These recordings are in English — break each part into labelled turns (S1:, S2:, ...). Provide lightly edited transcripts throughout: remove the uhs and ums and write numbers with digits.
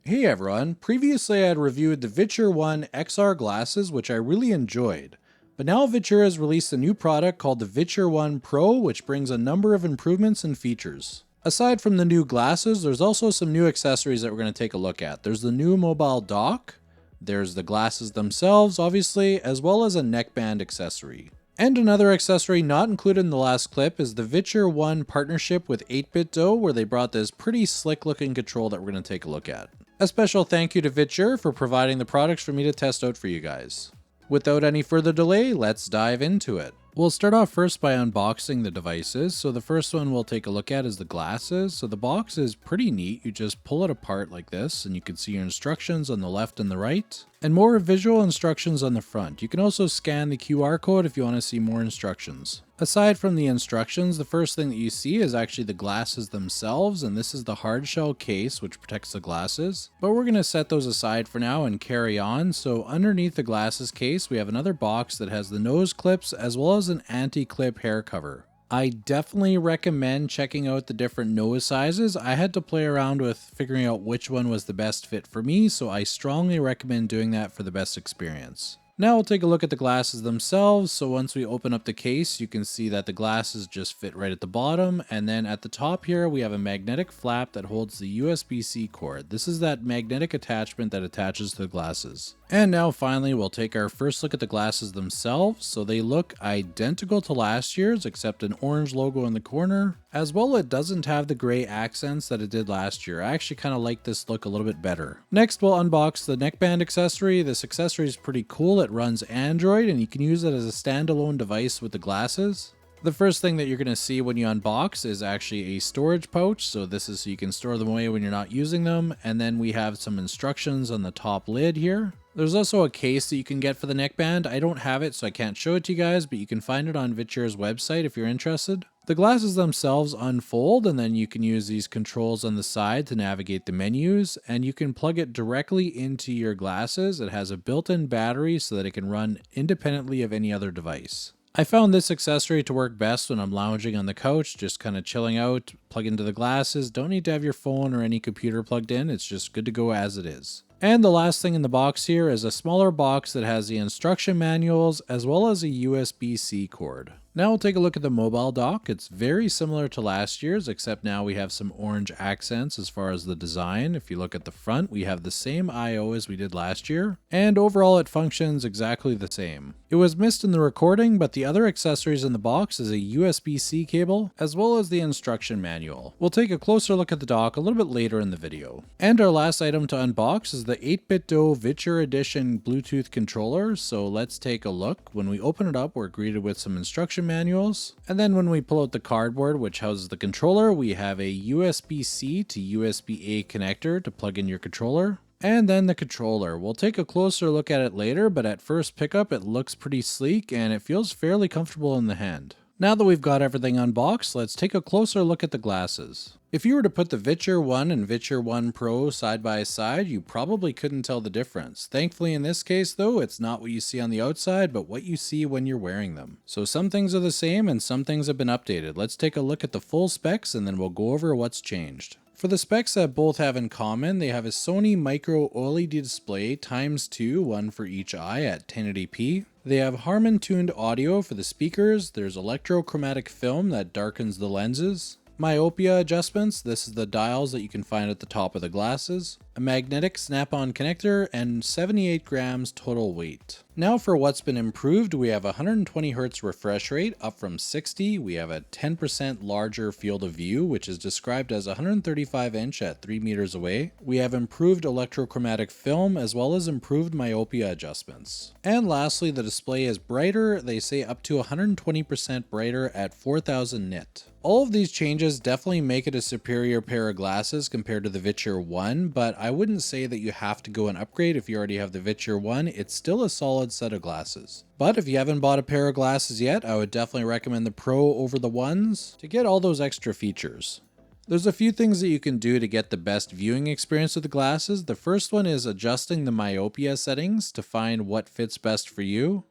S1: Hey everyone, previously I had reviewed the Viture 1 XR glasses, which I really enjoyed. But now Viture has released a new product called the Viture 1 Pro, which brings a number of improvements and features. Aside from the new glasses, there's also some new accessories that we're going to take a look at. There's the new mobile dock, there's the glasses themselves, obviously, as well as a neckband accessory. And another accessory not included in the last clip is the Viture 1 partnership with 8BitDo, where they brought this pretty slick looking control that we're going to take a look at. A special thank you to Viture for providing the products for me to test out for you guys. Without any further delay, let's dive into it. We'll start off first by unboxing the devices. So the first one we'll take a look at is the glasses. So the box is pretty neat. You just pull it apart like this and you can see your instructions on the left and the right, and more visual instructions on the front. You can also scan the QR code if you want to see more instructions. Aside from the instructions, the first thing that you see is actually the glasses themselves, and this is the hard shell case which protects the glasses. But we're going to set those aside for now and carry on. So underneath the glasses case, we have another box that has the nose clips as well as an anti-clip hair cover. I definitely recommend checking out the different nose sizes. I had to play around with figuring out which one was the best fit for me, so I strongly recommend doing that for the best experience. Now we'll take a look at the glasses themselves. So once we open up the case, you can see that the glasses just fit right at the bottom. And then at the top here, we have a magnetic flap that holds the USB-C cord. This is that magnetic attachment that attaches to the glasses. And now finally, we'll take our first look at the glasses themselves. So they look identical to last year's, except an orange logo in the corner. As well, it doesn't have the gray accents that it did last year. I actually kind of like this look a little bit better. Next, we'll unbox the neckband accessory. This accessory is pretty cool. It runs Android and you can use it as a standalone device with the glasses. The first thing that you're going to see when you unbox is actually a storage pouch. So this is so you can store them away when you're not using them. And then we have some instructions on the top lid here. There's also a case that you can get for the neckband. I don't have it, so I can't show it to you guys, but you can find it on Viture's website if you're interested. The glasses themselves unfold, and then you can use these controls on the side to navigate the menus, and you can plug it directly into your glasses. It has a built-in battery so that it can run independently of any other device. I found this accessory to work best when I'm lounging on the couch, just kind of chilling out, plug into the glasses. Don't need to have your phone or any computer plugged in. It's just good to go as it is. And the last thing in the box here is a smaller box that has the instruction manuals as well as a USB-C cord. Now we'll take a look at the mobile dock. It's very similar to last year's, except now we have some orange accents as far as the design. If you look at the front, we have the same I/O as we did last year, and overall it functions exactly the same. It was missed in the recording, but the other accessories in the box is a USB-C cable, as well as the instruction manual. We'll take a closer look at the dock a little bit later in the video. And our last item to unbox is the 8BitDo Viture Edition Bluetooth controller. So let's take a look. When we open it up, we're greeted with some instruction manuals. And then when we pull out the cardboard, which houses the controller, we have a USB-C to USB-A connector to plug in your controller. And then the controller. We'll take a closer look at it later, but at first pickup, it looks pretty sleek and it feels fairly comfortable in the hand. Now that we've got everything unboxed, let's take a closer look at the glasses. If you were to put the Viture 1 and Viture 1 Pro side by side, you probably couldn't tell the difference. Thankfully in this case though, it's not what you see on the outside, but what you see when you're wearing them. So some things are the same and some things have been updated. Let's take a look at the full specs and then we'll go over what's changed. For the specs that both have in common, they have a Sony micro OLED display ×2, one for each eye at 1080p. They have Harman-tuned audio for the speakers. There's electrochromatic film that darkens the lenses. Myopia adjustments, this is the dials that you can find at the top of the glasses. A magnetic snap-on connector, and 78 grams total weight. Now for what's been improved, we have a 120Hz refresh rate up from 60. We have a 10% larger field of view, which is described as 135 inch at 3 meters away. We have improved electrochromatic film as well as improved myopia adjustments. And lastly, the display is brighter. They say up to 120% brighter at 4000 nit. All of these changes definitely make it a superior pair of glasses compared to the Viture 1, but I wouldn't say that you have to go and upgrade if you already have the Viture 1. It's still a solid set of glasses. But if you haven't bought a pair of glasses yet, I would definitely recommend the Pro over the ones to get all those extra features. There's a few things that you can do to get the best viewing experience with the glasses. The first one is adjusting the myopia settings to find what fits best for you.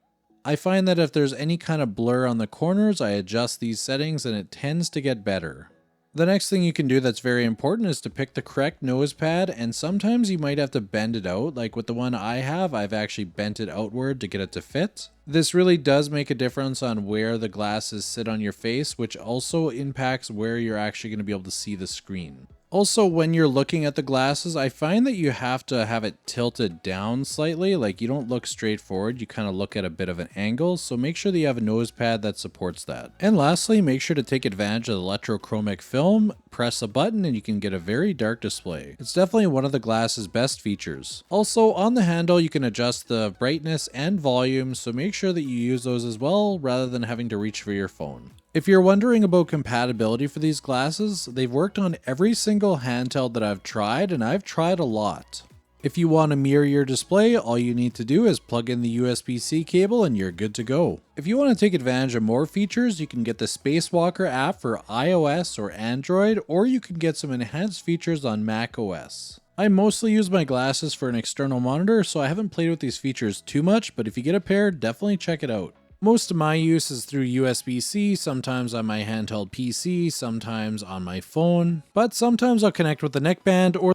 S1: I find that if there's any kind of blur on the corners, I adjust these settings and it tends to get better. The next thing you can do that's very important is to pick the correct nose pad, and sometimes you might have to bend it out. Like with the one I have, I've actually bent it outward to get it to fit. This really does make a difference on where the glasses sit on your face, which also impacts where you're actually going to be able to see the screen. Also, when you're looking at the glasses, I find that you have to have it tilted down slightly, like you don't look straight forward, you kind of look at a bit of an angle, so make sure that you have a nose pad that supports that. And lastly, make sure to take advantage of the electrochromic film, press a button and you can get a very dark display. It's definitely one of the glass's best features. Also, on the handle you can adjust the brightness and volume, so make sure that you use those as well rather than having to reach for your phone. If you're wondering about compatibility for these glasses, they've worked on every single handheld that I've tried, and I've tried a lot. If you want to mirror your display, all you need to do is plug in the USB-C cable and you're good to go. If you want to take advantage of more features, you can get the Spacewalker app for iOS or Android, or you can get some enhanced features on Mac OS. I mostly use my glasses for an external monitor, so I haven't played with these features too much, but if you get a pair, definitely check it out. Most of my use is through USB-C, sometimes on my handheld PC, sometimes on my phone, but sometimes I'll connect with the neckband or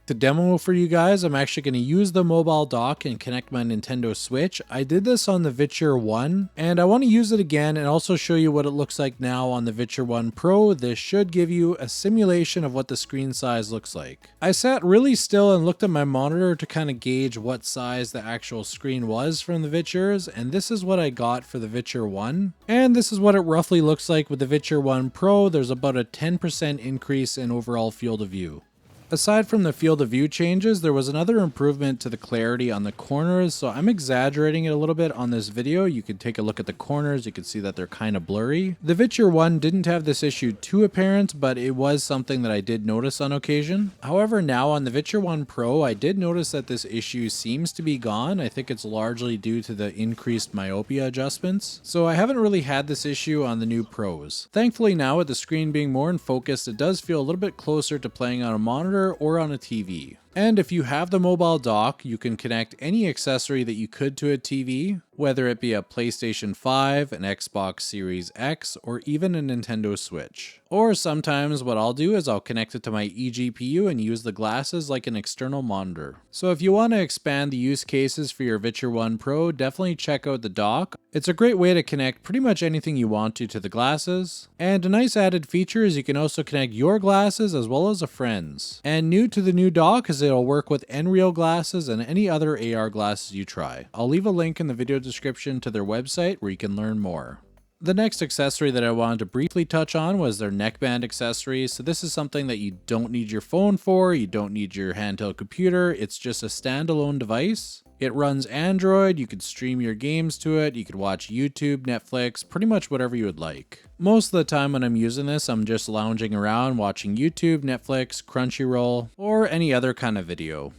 S1: to demo for you guys. I'm actually going to use the mobile dock and connect my Nintendo Switch. I did this on the Viture 1 and I want to use it again and also show you what it looks like now on the Viture 1 Pro. This should give you a simulation of what the screen size looks like. I sat really still and looked at my monitor to kind of gauge what size the actual screen was from the Vitures, and this is what I got for the Viture 1. And this is what it roughly looks like with the Viture 1 Pro. There's about a 10% increase in overall field of view. Aside from the field of view changes, there was another improvement to the clarity on the corners, so I'm exaggerating it a little bit on this video. You can take a look at the corners, you can see that they're kind of blurry. The Viture 1 didn't have this issue too apparent, but it was something that I did notice on occasion. However, now on the Viture 1 Pro, I did notice that this issue seems to be gone. I think it's largely due to the increased myopia adjustments, so I haven't really had this issue on the new Pros. Thankfully now, with the screen being more in focus, it does feel a little bit closer to playing on a monitor or on a TV. And if you have the mobile dock, you can connect any accessory that you could to a TV, whether it be a PlayStation 5, an Xbox Series X, or even a Nintendo Switch. Or sometimes what I'll do is I'll connect it to my eGPU and use the glasses like an external monitor. So if you want to expand the use cases for your Viture 1 Pro, definitely check out the dock. It's a great way to connect pretty much anything you want to the glasses. And a nice added feature is you can also connect your glasses as well as a friend's. And new to the new dock is it'll work with Nreal glasses and any other AR glasses you try. I'll leave a link in the video description to their website where you can learn more. The next accessory that I wanted to briefly touch on was their neckband accessory. So this is something that you don't need your phone for, you don't need your handheld computer, it's just a standalone device. It runs Android, you could stream your games to it, you could watch YouTube, Netflix, pretty much whatever you would like. Most of the time when I'm using this, I'm just lounging around watching YouTube, Netflix, Crunchyroll, or any other kind of video.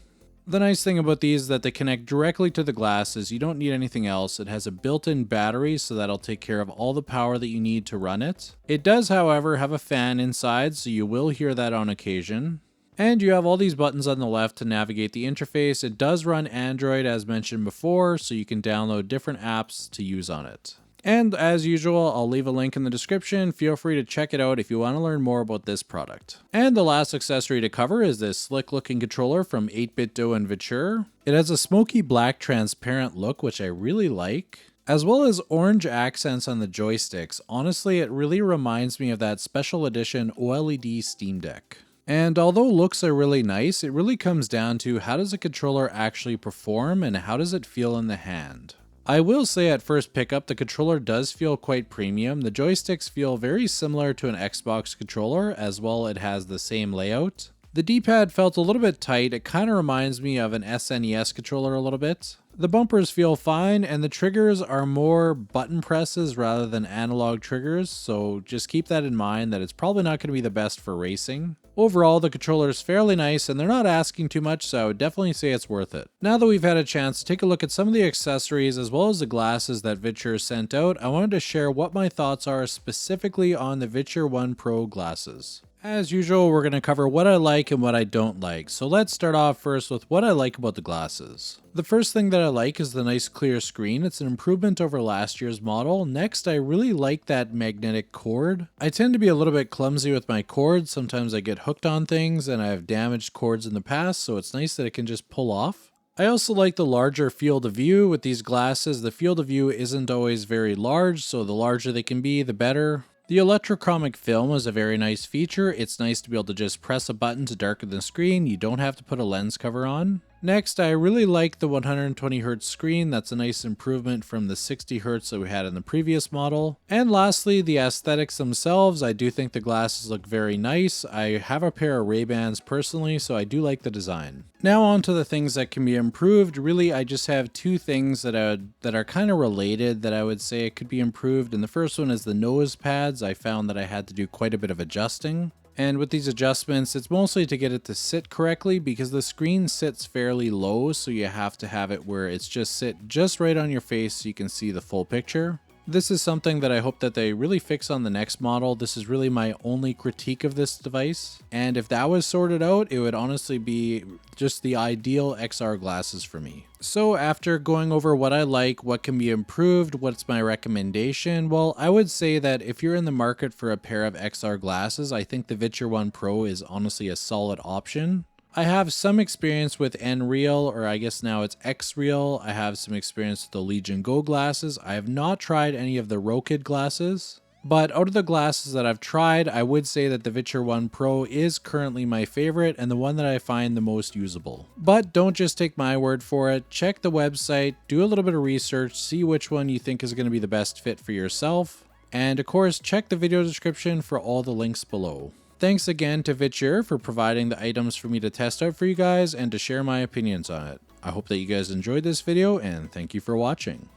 S1: The nice thing about these is that they connect directly to the glasses. You don't need anything else. It has a built-in battery, so that'll take care of all the power that you need to run it. It does, however, have a fan inside, so you will hear that on occasion. And you have all these buttons on the left to navigate the interface. It does run Android as mentioned before, so you can download different apps to use on it. And as usual, I'll leave a link in the description. Feel free to check it out if you want to learn more about this product. And the last accessory to cover is this slick looking controller from 8BitDo and Viture. It has a smoky black transparent look, which I really like, as well as orange accents on the joysticks. Honestly, it really reminds me of that special edition OLED Steam Deck. And although looks are really nice, it really comes down to how does a controller actually perform and how does it feel in the hand. I will say at first pickup, the controller does feel quite premium. The joysticks feel very similar to an Xbox controller, as well it has the same layout. The D-pad felt a little bit tight. It kind of reminds me of an SNES controller a little bit. The bumpers feel fine, and the triggers are more button presses rather than analog triggers, so just keep that in mind that it's probably not going to be the best for racing. Overall, the controller is fairly nice, and they're not asking too much, so I would definitely say it's worth it. Now that we've had a chance to take a look at some of the accessories as well as the glasses that Viture sent out, I wanted to share what my thoughts are specifically on the Viture 1 Pro glasses. As usual, we're going to cover what I like and what I don't like. So let's start off first with what I like about the glasses. The first thing that I like is the nice clear screen. It's an improvement over last year's model. Next, I really like that magnetic cord. I tend to be a little bit clumsy with my cords. Sometimes I get hooked on things and I have damaged cords in the past, so it's nice that it can just pull off. I also like the larger field of view with these glasses. The field of view isn't always very large, so the larger they can be, the better. The electrochromic film is a very nice feature. It's nice to be able to just press a button to darken the screen. You don't have to put a lens cover on. Next, I really like the 120Hz screen. That's a nice improvement from the 60Hz that we had in the previous model. And lastly, the aesthetics themselves. I do think the glasses look very nice. I have a pair of Ray-Bans personally, so I do like the design. Now on to the things that can be improved. Really, I just have two things that are kind of related that I would say it could be improved. And the first one is the nose pads. I found that I had to do quite a bit of adjusting. And with these adjustments, it's mostly to get it to sit correctly because the screen sits fairly low, so you have to have it where it's just sit just right on your face so you can see the full picture. This is something that I hope that they really fix on the next model. This is really my only critique of this device. And if that was sorted out, it would honestly be just the ideal XR glasses for me. So after going over what I like, what can be improved, what's my recommendation? Well, I would say that if you're in the market for a pair of XR glasses, I think the Viture One Pro is honestly a solid option. I have some experience with Nreal, or I guess now it's Xreal. I have some experience with the Legion Go glasses. I have not tried any of the Rokid glasses, but out of the glasses that I've tried, I would say that the Viture One Pro is currently my favorite and the one that I find the most usable. But don't just take my word for it. Check the website, do a little bit of research, see which one you think is going to be the best fit for yourself. And of course, check the video description for all the links below. Thanks again to Viture for providing the items for me to test out for you guys and to share my opinions on it. I hope that you guys enjoyed this video and thank you for watching.